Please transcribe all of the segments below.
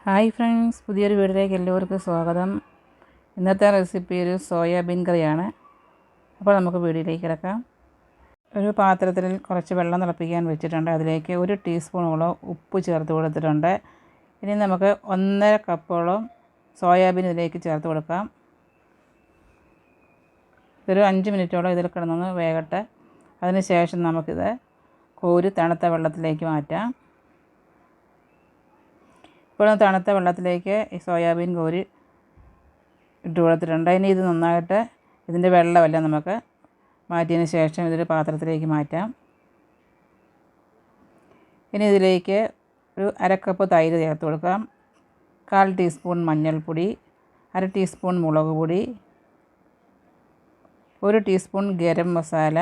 Hi friends, പുതിയൊരു വീഡിയോയിലേക്ക് എല്ലാവർക്കും സ്വാഗതം. ഇന്നത്തെ റെസിപ്പി ഒരു സോയാബീൻ കറിയാണ്. അപ്പോൾ നമുക്ക് വീഡിയോയിലേക്ക് കിടക്കാം. ഒരു പാത്രത്തിൽ കുറച്ച് വെള്ളം തിളപ്പിക്കാൻ വെച്ചിട്ടുണ്ട്. അതിലേക്ക് 1 ടീസ്പൂണോളം ഉപ്പ് ചേർത്ത് കൊടുത്തിട്ടുണ്ട്. ഇനി നമുക്ക് 1.5 കപ്പോളം സോയാബീൻ ഇതിലേക്ക് ചേർത്ത് കൊടുക്കാം. ഇതൊരു 5 മിനിറ്റോളം ഇതിൽ കിടന്നൊന്ന് വേകട്ടെ. അതിന് ശേഷം നമുക്കിത് കോരി തണുത്ത വെള്ളത്തിലേക്ക് മാറ്റാം. ഇപ്പോൾ തണുത്ത വെള്ളത്തിലേക്ക് ഈ സോയാബീൻ കോരി ഇട്ട് കൊടുത്തിട്ടുണ്ട്. ഇനി ഇത് നന്നായിട്ട് ഇതിൻ്റെ വെള്ളമെല്ലാം നമുക്ക് മാറ്റിയതിന് ശേഷം ഇതൊരു പാത്രത്തിലേക്ക് മാറ്റാം. ഇനി ഇതിലേക്ക് ഒരു 1/2 കപ്പ് തൈര് ചേർത്ത് കൊടുക്കാം. 1/4 ടീസ്പൂൺ മഞ്ഞൾപ്പൊടി, 1/2 ടീസ്പൂൺ മുളക് പൊടി, 1 ടീസ്പൂൺ ഗരം മസാല,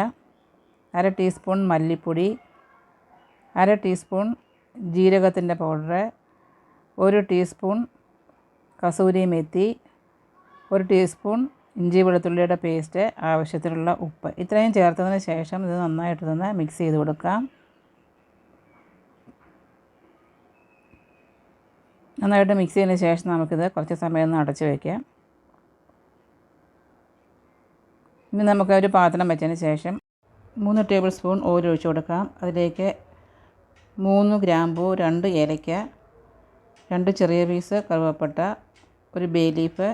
1/2 ടീസ്പൂൺ മല്ലിപ്പൊടി, 1/2 teaspoon ജീരകത്തിൻ്റെ powder, 1 teaspoon kasuri മെത്തി, 1 teaspoon ഇഞ്ചി വെളുത്തുള്ളിയുടെ പേസ്റ്റ്, ആവശ്യത്തിനുള്ള ഉപ്പ്. ഇത്രയും ചേർത്തതിന് ശേഷം ഇത് നന്നായിട്ട് മിക്സ് ചെയ്ത് കൊടുക്കാം. നന്നായിട്ട് മിക്സ് ചെയ്തതിന് ശേഷം നമുക്കിത് കുറച്ച് സമയം ഒന്ന് അടച്ച് വയ്ക്കാം. ഇനി നമുക്ക് ഒരു പാത്രം വെച്ചതിന് ശേഷം 3 ടേബിൾ സ്പൂൺ ഓയിൽ ഒഴിച്ച് കൊടുക്കാം. അതിലേക്ക് 3 ഗ്രാമ്പൂ, 2 ഏലയ്ക്ക, 2 ചെറിയ പീസ് കറുവപ്പട്ട, 1 ബേ ലീഫ്,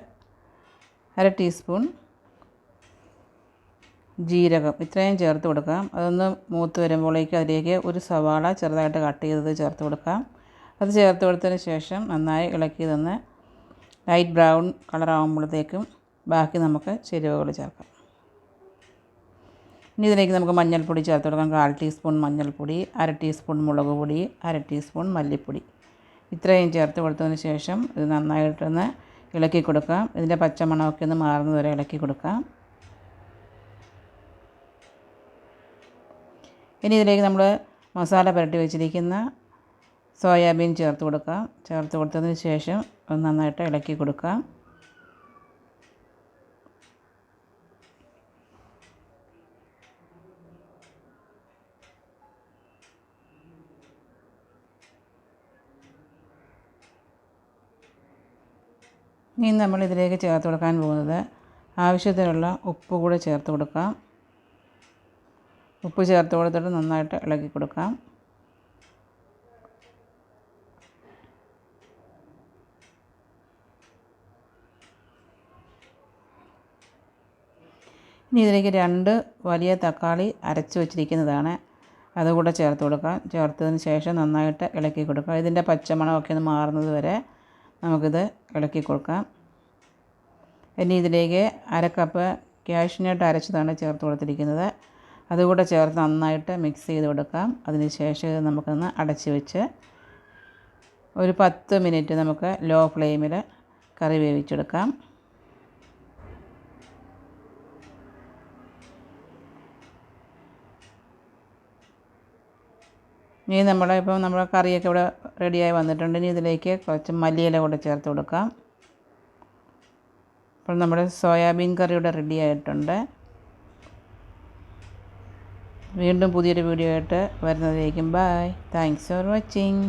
1/2 ടീസ്പൂൺ ജീരകം, ഇത്രയും ചേർത്ത് കൊടുക്കാം. അതൊന്ന് മൂത്ത് വരുമ്പോഴേക്ക് അതിലേക്ക് 1 സവാള ചെറുതായിട്ട് കട്ട് ചെയ്തത് ചേർത്ത് കൊടുക്കാം. അത് ചേർത്ത് കൊടുത്തതിന് ശേഷം നന്നായി ഇളക്കി തന്ന് ലൈറ്റ് ബ്രൗൺ കളറാകുമ്പോഴത്തേക്കും ബാക്കി നമുക്ക് ചേരുവകൾ ചേർക്കാം. ഇനി ഇതിലേക്ക് നമുക്ക് മഞ്ഞൾപ്പൊടി ചേർത്ത് കൊടുക്കാം. 1/4 ടീസ്പൂൺ മഞ്ഞൾപ്പൊടി, 1/2 ടീസ്പൂൺ മുളക് പൊടി, 1/2 ടീസ്പൂൺ മല്ലിപ്പൊടി. ഇത്രയും ചേർത്ത് കൊടുത്തതിന് ശേഷം ഇത് നന്നായിട്ടൊന്ന് ഇളക്കി കൊടുക്കാം. ഇതിൻ്റെ പച്ചമണമൊക്കെ ഒന്ന് മാറുന്നത് വരെ ഇളക്കി കൊടുക്കാം. ഇനി ഇതിലേക്ക് നമ്മൾ മസാല പുരട്ടി വെച്ചിരിക്കുന്ന സോയാബീൻ ചേർത്ത് കൊടുക്കാം. ചേർത്ത് കൊടുത്തതിന് ശേഷം ഒന്ന് നന്നായിട്ട് ഇളക്കി കൊടുക്കാം. ഇനി നമ്മൾ ഇതിലേക്ക് ചേർത്ത് കൊടുക്കാൻ പോകുന്നത് ആവശ്യത്തിനുള്ള ഉപ്പ് കൂടെ ചേർത്ത് കൊടുക്കാം. ഉപ്പ് ചേർത്ത് കൊടുത്തിട്ട് നന്നായിട്ട് ഇളക്കി കൊടുക്കാം. ഇനി ഇതിലേക്ക് 2 വലിയ തക്കാളി അരച്ച് വെച്ചിരിക്കുന്നതാണ്, അതുകൂടെ ചേർത്ത് കൊടുക്കാം. ചേർത്തതിന് ശേഷം നന്നായിട്ട് ഇളക്കി കൊടുക്കാം. ഇതിൻ്റെ പച്ചമണമൊക്കെ ഒന്ന് മാറുന്നത് വരെ നമുക്കിത് ഇളക്കി കൊടുക്കാം. ഇനി ഇതിലേക്ക് 1/2 കപ്പ് കാഷ്യൂനട്ട് അരച്ചതാണ് ചേർത്ത് കൊടുത്തിരിക്കുന്നത്. അതുകൂടെ ചേർത്ത് നന്നായിട്ട് മിക്സ് ചെയ്ത് കൊടുക്കാം. അതിന് ശേഷം ഇത് നമുക്കൊന്ന് അടച്ച് വെച്ച് ഒരു 10 മിനിറ്റ് നമുക്ക് ലോ ഫ്ലെയിമിൽ കറി വേവിച്ചെടുക്കാം. ഇനി നമ്മുടെ കറിയൊക്കെ ഇവിടെ റെഡിയായി വന്നിട്ടുണ്ട്. ഇനി ഇതിലേക്ക് കുറച്ച് മല്ലിയില കൂടെ ചേർത്ത് കൊടുക്കാം. അപ്പോൾ നമ്മുടെ സോയാബീൻ കറി ഇവിടെ റെഡി ആയിട്ടുണ്ട്. വീണ്ടും പുതിയൊരു വീഡിയോ ആയിട്ട് വരുന്നതിലേക്കും ബൈ. Thanks for watching.